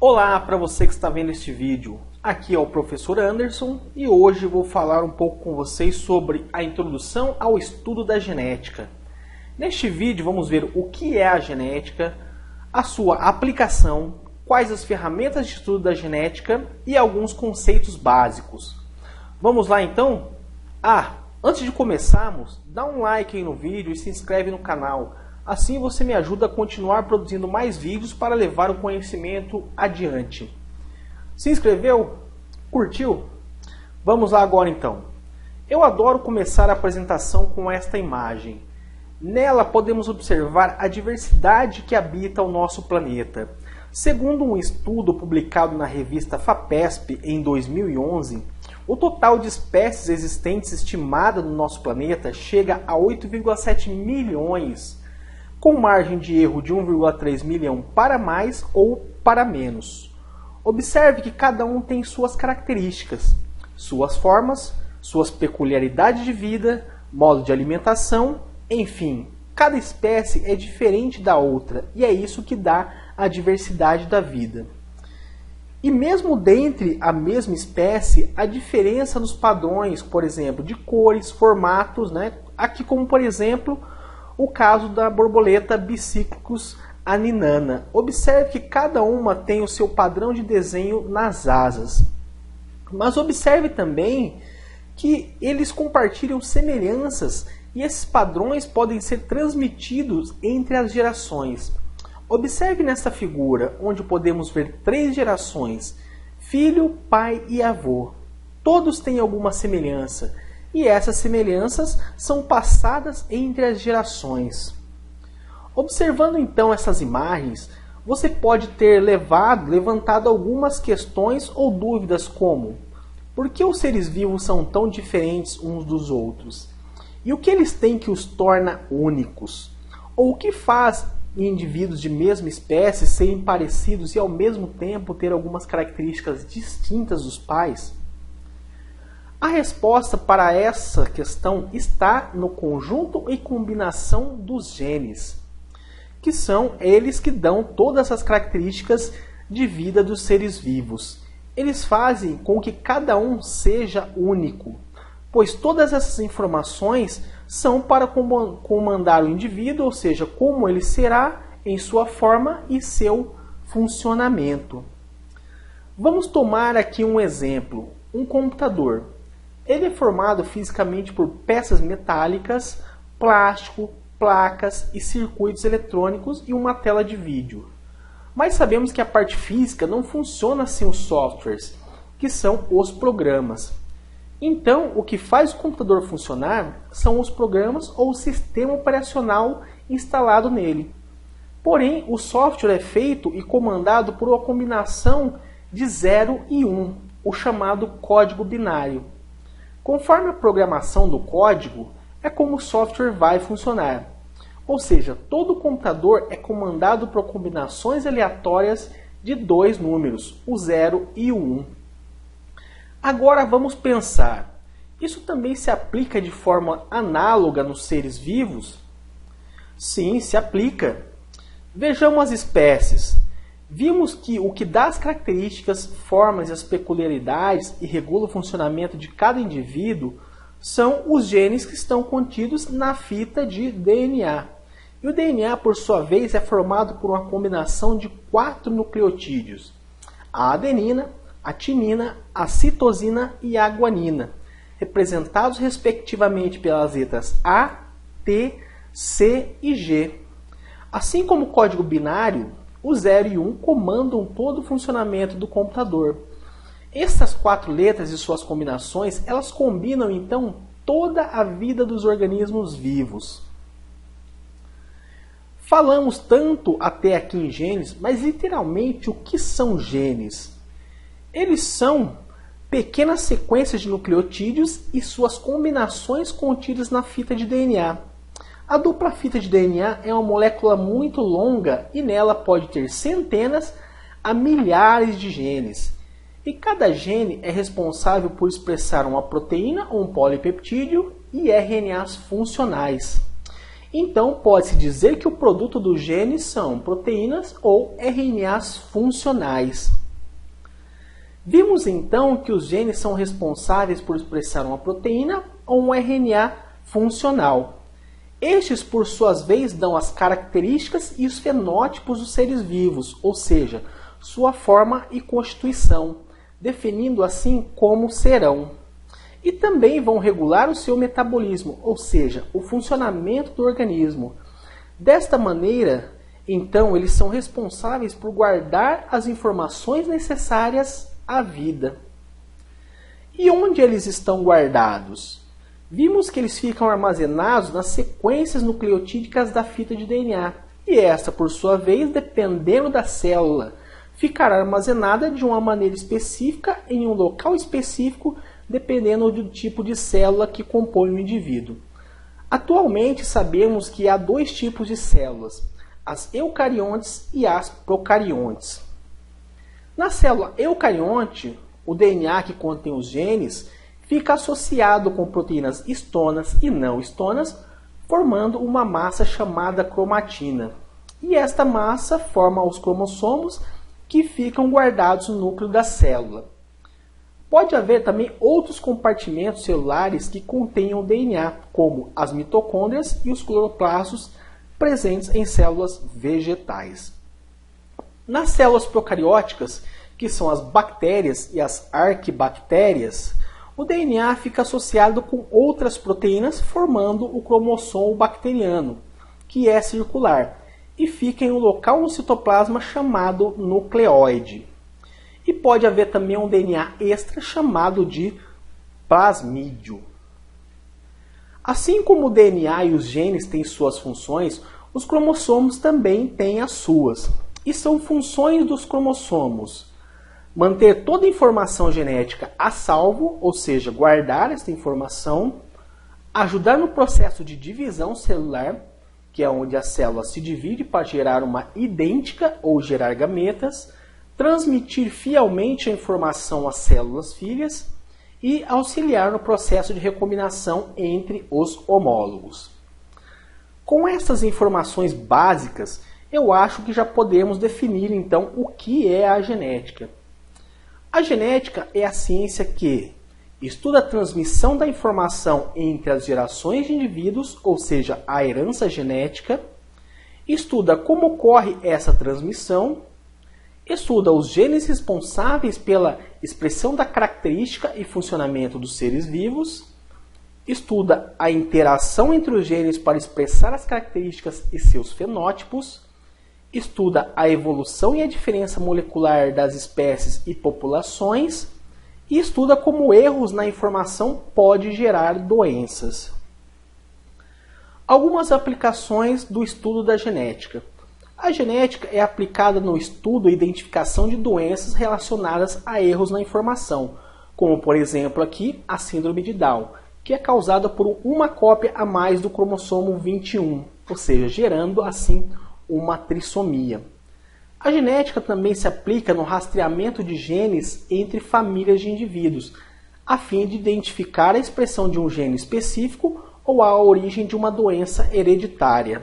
Olá para você que está vendo este vídeo, aqui é o professor Anderson e hoje vou falar um pouco com vocês sobre a introdução ao estudo da genética. Neste vídeo vamos ver o que é a genética, a sua aplicação, quais as ferramentas de estudo da genética e alguns conceitos básicos. Vamos lá então? Antes de começarmos, dá um like aí no vídeo e se inscreve no canal. Assim você me ajuda a continuar produzindo mais vídeos para levar o conhecimento adiante. Se inscreveu? Curtiu? Vamos lá agora então. Eu adoro começar a apresentação com esta imagem. Nela podemos observar a diversidade que habita o nosso planeta. Segundo um estudo publicado na revista FAPESP em 2011, o total de espécies existentes estimada no nosso planeta chega a 8,7 milhões, com margem de erro de 1,3 milhão para mais ou para menos. Observe que cada um tem suas características, suas formas, suas peculiaridades de vida, modo de alimentação, enfim, cada espécie é diferente da outra e é isso que dá a diversidade da vida. E mesmo dentre a mesma espécie, há diferença nos padrões, por exemplo, de cores, formatos, Aqui como por exemplo, o caso da borboleta Biciclus aninana. Observe que cada uma tem o seu padrão de desenho nas asas. Mas observe também que eles compartilham semelhanças e esses padrões podem ser transmitidos entre as gerações. Observe nessa figura, onde podemos ver 3 gerações, filho, pai e avô. Todos têm alguma semelhança, e essas semelhanças são passadas entre as gerações. Observando então essas imagens, você pode ter levantado algumas questões ou dúvidas como: por que os seres vivos são tão diferentes uns dos outros? E o que eles têm que os torna únicos? Ou o que faz indivíduos de mesma espécie serem parecidos e ao mesmo tempo ter algumas características distintas dos pais? A resposta para essa questão está no conjunto e combinação dos genes, que são eles que dão todas as características de vida dos seres vivos. Eles fazem com que cada um seja único, pois todas essas informações são para comandar o indivíduo, ou seja, como ele será em sua forma e seu funcionamento. Vamos tomar aqui um exemplo, um computador. Ele é formado fisicamente por peças metálicas, plástico, placas e circuitos eletrônicos e uma tela de vídeo. Mas sabemos que a parte física não funciona sem os softwares, que são os programas. Então, o que faz o computador funcionar são os programas ou o sistema operacional instalado nele. Porém, o software é feito e comandado por uma combinação de 0 e 1, o chamado código binário. Conforme a programação do código, é como o software vai funcionar. Ou seja, todo computador é comandado por combinações aleatórias de 2 números, o 0 e o 1. Agora vamos pensar, isso também se aplica de forma análoga nos seres vivos? Sim, se aplica. Vejamos as espécies. Vimos que o que dá as características, formas e as peculiaridades e regula o funcionamento de cada indivíduo são os genes que estão contidos na fita de DNA. E o DNA, por sua vez, é formado por uma combinação de 4 nucleotídeos: a adenina, a timina, a citosina e a guanina, representados respectivamente pelas letras A, T, C e G. Assim como o código binário, o 0 e 1 comandam todo o funcionamento do computador. Essas 4 letras e suas combinações, elas combinam então toda a vida dos organismos vivos. Falamos tanto até aqui em genes, mas literalmente o que são genes? Eles são pequenas sequências de nucleotídeos e suas combinações contidas na fita de DNA. A dupla fita de DNA é uma molécula muito longa e nela pode ter centenas a milhares de genes. E cada gene é responsável por expressar uma proteína ou um polipeptídeo e RNAs funcionais. Então, pode-se dizer que o produto do gene são proteínas ou RNAs funcionais. Vimos então que os genes são responsáveis por expressar uma proteína ou um RNA funcional. Estes, por sua vez, dão as características e os fenótipos dos seres vivos, ou seja, sua forma e constituição, definindo assim como serão. E também vão regular o seu metabolismo, ou seja, o funcionamento do organismo. Desta maneira, então, eles são responsáveis por guardar as informações necessárias à vida. E onde eles estão guardados? Vimos que eles ficam armazenados nas sequências nucleotídicas da fita de DNA. E esta, por sua vez, dependendo da célula, ficará armazenada de uma maneira específica em um local específico, dependendo do tipo de célula que compõe o indivíduo. Atualmente sabemos que há dois tipos de células, as eucariontes e as procariontes. Na célula eucarionte, o DNA que contém os genes fica associado com proteínas histonas e não histonas, formando uma massa chamada cromatina. E esta massa forma os cromossomos que ficam guardados no núcleo da célula. Pode haver também outros compartimentos celulares que contenham DNA, como as mitocôndrias e os cloroplastos presentes em células vegetais. Nas células procarióticas, que são as bactérias e as arquibactérias, o DNA fica associado com outras proteínas, formando o cromossomo bacteriano, que é circular, e fica em um local no citoplasma chamado nucleoide. E pode haver também um DNA extra chamado de plasmídio. Assim como o DNA e os genes têm suas funções, os cromossomos também têm as suas. E são funções dos cromossomos: manter toda a informação genética a salvo, ou seja, guardar esta informação, ajudar no processo de divisão celular, que é onde a célula se divide para gerar uma idêntica ou gerar gametas, transmitir fielmente a informação às células filhas e auxiliar no processo de recombinação entre os homólogos. Com essas informações básicas, eu acho que já podemos definir então o que é a genética. A genética é a ciência que estuda a transmissão da informação entre as gerações de indivíduos, ou seja, a herança genética, estuda como ocorre essa transmissão, estuda os genes responsáveis pela expressão da característica e funcionamento dos seres vivos, estuda a interação entre os genes para expressar as características e seus fenótipos, estuda a evolução e a diferença molecular das espécies e populações e estuda como erros na informação podem gerar doenças. Algumas aplicações do estudo da genética. A genética é aplicada no estudo e identificação de doenças relacionadas a erros na informação, como por exemplo aqui a síndrome de Down, que é causada por uma cópia a mais do cromossomo 21, ou seja, gerando assim uma trissomia. A genética também se aplica no rastreamento de genes entre famílias de indivíduos, a fim de identificar a expressão de um gene específico ou a origem de uma doença hereditária.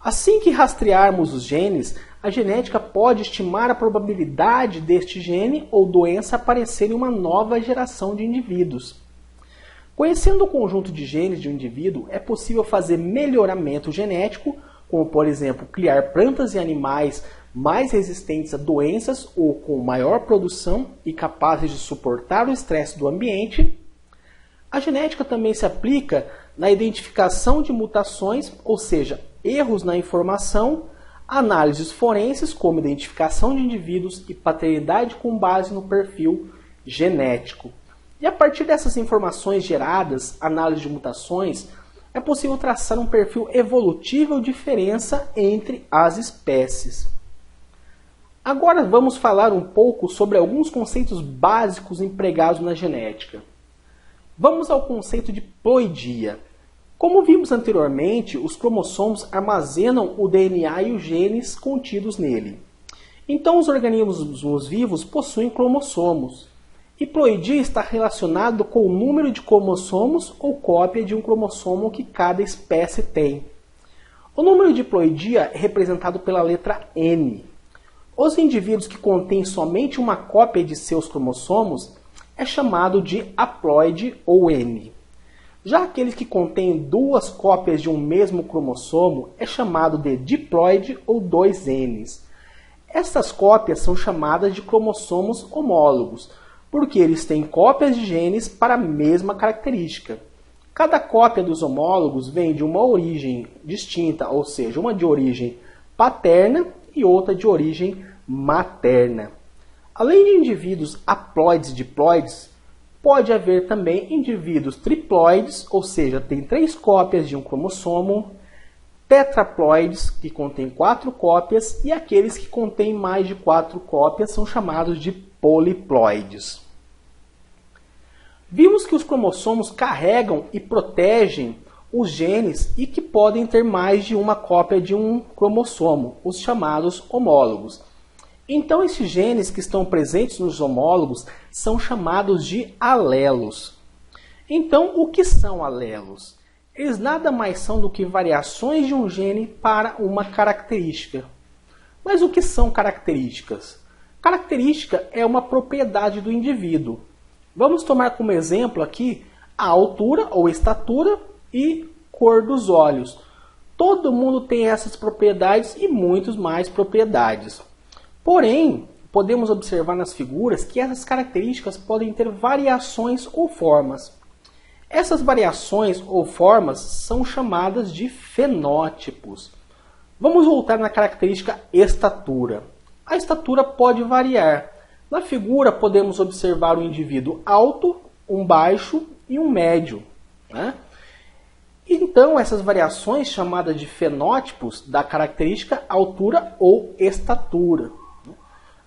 Assim que rastrearmos os genes, a genética pode estimar a probabilidade deste gene ou doença aparecer em uma nova geração de indivíduos. Conhecendo o conjunto de genes de um indivíduo, é possível fazer melhoramento genético, como por exemplo, criar plantas e animais mais resistentes a doenças ou com maior produção e capazes de suportar o estresse do ambiente. A genética também se aplica na identificação de mutações, ou seja, erros na informação, análises forenses, como identificação de indivíduos e paternidade com base no perfil genético. E a partir dessas informações geradas, análise de mutações, é possível traçar um perfil evolutivo ou diferença entre as espécies. Agora vamos falar um pouco sobre alguns conceitos básicos empregados na genética. Vamos ao conceito de ploidia. Como vimos anteriormente, os cromossomos armazenam o DNA e os genes contidos nele. Então, os organismos vivos possuem cromossomos. E ploidia está relacionado com o número de cromossomos ou cópia de um cromossomo que cada espécie tem. O número diploidia é representado pela letra N. Os indivíduos que contêm somente uma cópia de seus cromossomos é chamado de haploide ou N. Já aqueles que contêm duas cópias de um mesmo cromossomo é chamado de diploide ou 2Ns. Essas cópias são chamadas de cromossomos homólogos, porque eles têm cópias de genes para a mesma característica. Cada cópia dos homólogos vem de uma origem distinta, ou seja, uma de origem paterna e outra de origem materna. Além de indivíduos haploides e diploides, pode haver também indivíduos triploides, ou seja, tem 3 cópias de um cromossomo, tetraploides, que contém 4 cópias, e aqueles que contêm mais de 4 cópias são chamados de poliploides. Vimos que os cromossomos carregam e protegem os genes e que podem ter mais de uma cópia de um cromossomo, os chamados homólogos. Então, esses genes que estão presentes nos homólogos são chamados de alelos. Então, o que são alelos? Eles nada mais são do que variações de um gene para uma característica. Mas o que são características? Característica é uma propriedade do indivíduo. Vamos tomar como exemplo aqui a altura ou estatura e cor dos olhos. Todo mundo tem essas propriedades e muitas mais propriedades. Porém, podemos observar nas figuras que essas características podem ter variações ou formas. Essas variações ou formas são chamadas de fenótipos. Vamos voltar na característica estatura. A estatura pode variar. Na figura podemos observar um indivíduo alto, um baixo e um médio, né? Então, essas variações chamadas de fenótipos da característica altura ou estatura.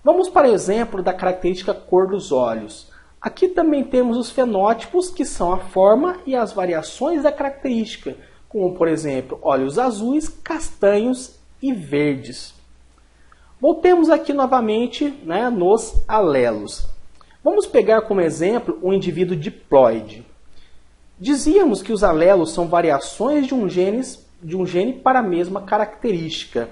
Vamos para o exemplo da característica cor dos olhos. Aqui também temos os fenótipos, que são a forma e as variações da característica, como, por exemplo, olhos azuis, castanhos e verdes. Voltemos aqui novamente, né, nos alelos. Vamos pegar como exemplo um indivíduo diploide. Dizíamos que os alelos são variações de um gene para a mesma característica.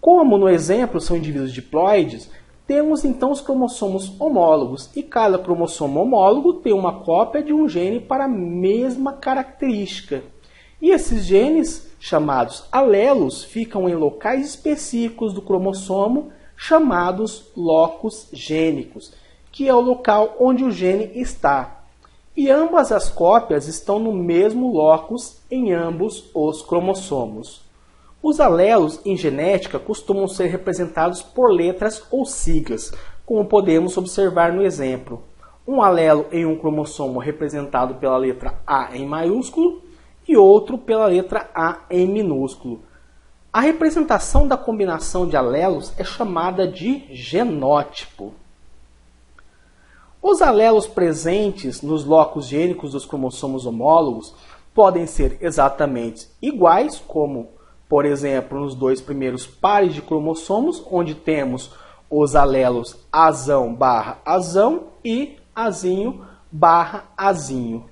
Como no exemplo são indivíduos diploides, temos então os cromossomos homólogos, e cada cromossomo homólogo tem uma cópia de um gene para a mesma característica. E esses genes, chamados alelos, ficam em locais específicos do cromossomo, chamados locus gênicos, que é o local onde o gene está. E ambas as cópias estão no mesmo locus em ambos os cromossomos. Os alelos em genética costumam ser representados por letras ou siglas, como podemos observar no exemplo. Um alelo em um cromossomo representado pela letra A em maiúsculo e outro pela letra A em minúsculo. A representação da combinação de alelos é chamada de genótipo. Os alelos presentes nos locus gênicos dos cromossomos homólogos podem ser exatamente iguais, como por exemplo, nos 2 primeiros pares de cromossomos, onde temos os alelos azão/azão e azinho/azinho.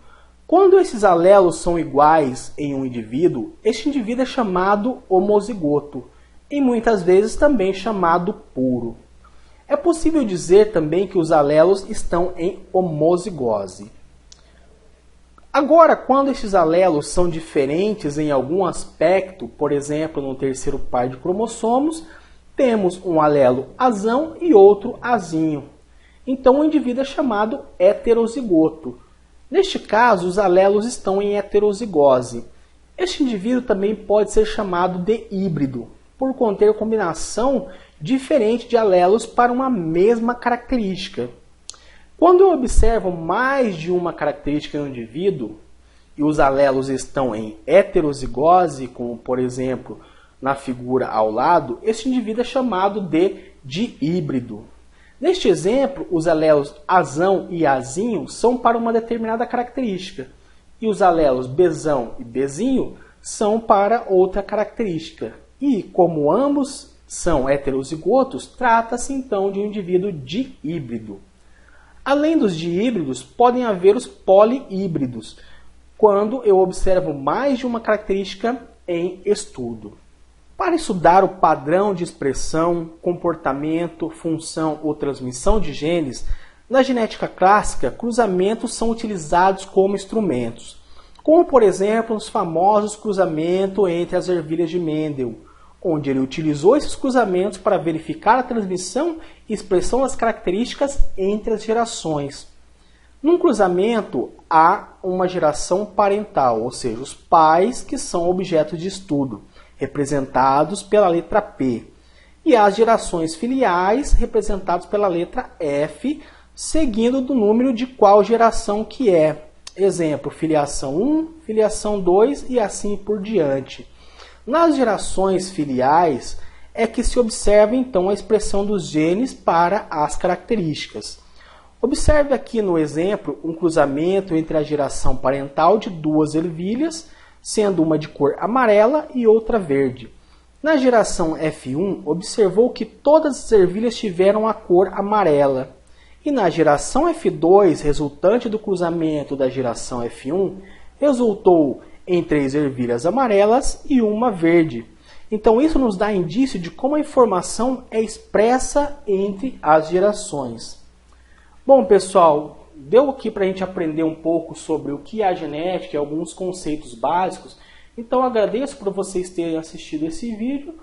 Quando esses alelos são iguais em um indivíduo, este indivíduo é chamado homozigoto e muitas vezes também chamado puro. É possível dizer também que os alelos estão em homozigose. Agora, quando esses alelos são diferentes em algum aspecto, por exemplo, no terceiro par de cromossomos, temos um alelo azão e outro azinho. Então, o indivíduo é chamado heterozigoto. Neste caso, os alelos estão em heterozigose. Este indivíduo também pode ser chamado de híbrido, por conter combinação diferente de alelos para uma mesma característica. Quando eu observo mais de uma característica no indivíduo e os alelos estão em heterozigose, como por exemplo na figura ao lado, este indivíduo é chamado de dihíbrido. Neste exemplo, os alelos azão e azinho são para uma determinada característica e os alelos bezão e bezinho são para outra característica. E como ambos são heterozigotos, trata-se então de um indivíduo dihíbrido. Além dos dihíbridos, podem haver os polihíbridos, quando eu observo mais de uma característica em estudo. Para estudar o padrão de expressão, comportamento, função ou transmissão de genes, na genética clássica, cruzamentos são utilizados como instrumentos, como por exemplo os famosos cruzamentos entre as ervilhas de Mendel, onde ele utilizou esses cruzamentos para verificar a transmissão e expressão das características entre as gerações. Num cruzamento, há uma geração parental, ou seja, os pais que são objeto de estudo, representados pela letra P, e as gerações filiais, representadas pela letra F, seguindo do número de qual geração que é. Exemplo, filiação 1, filiação 2 e assim por diante. Nas gerações filiais é que se observa então a expressão dos genes para as características. Observe aqui no exemplo um cruzamento entre a geração parental de duas ervilhas, sendo uma de cor amarela e outra verde. Na geração F1, observou que todas as ervilhas tiveram a cor amarela. E na geração F2, resultante do cruzamento da geração F1, resultou em 3 ervilhas amarelas e uma verde. Então isso nos dá indício de como a informação é expressa entre as gerações. Bom, pessoal, deu aqui para a gente aprender um pouco sobre o que é a genética e alguns conceitos básicos. Então agradeço por vocês terem assistido esse vídeo.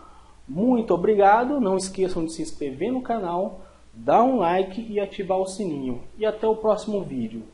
Muito obrigado. Não esqueçam de se inscrever no canal, dar um like e ativar o sininho. E até o próximo vídeo.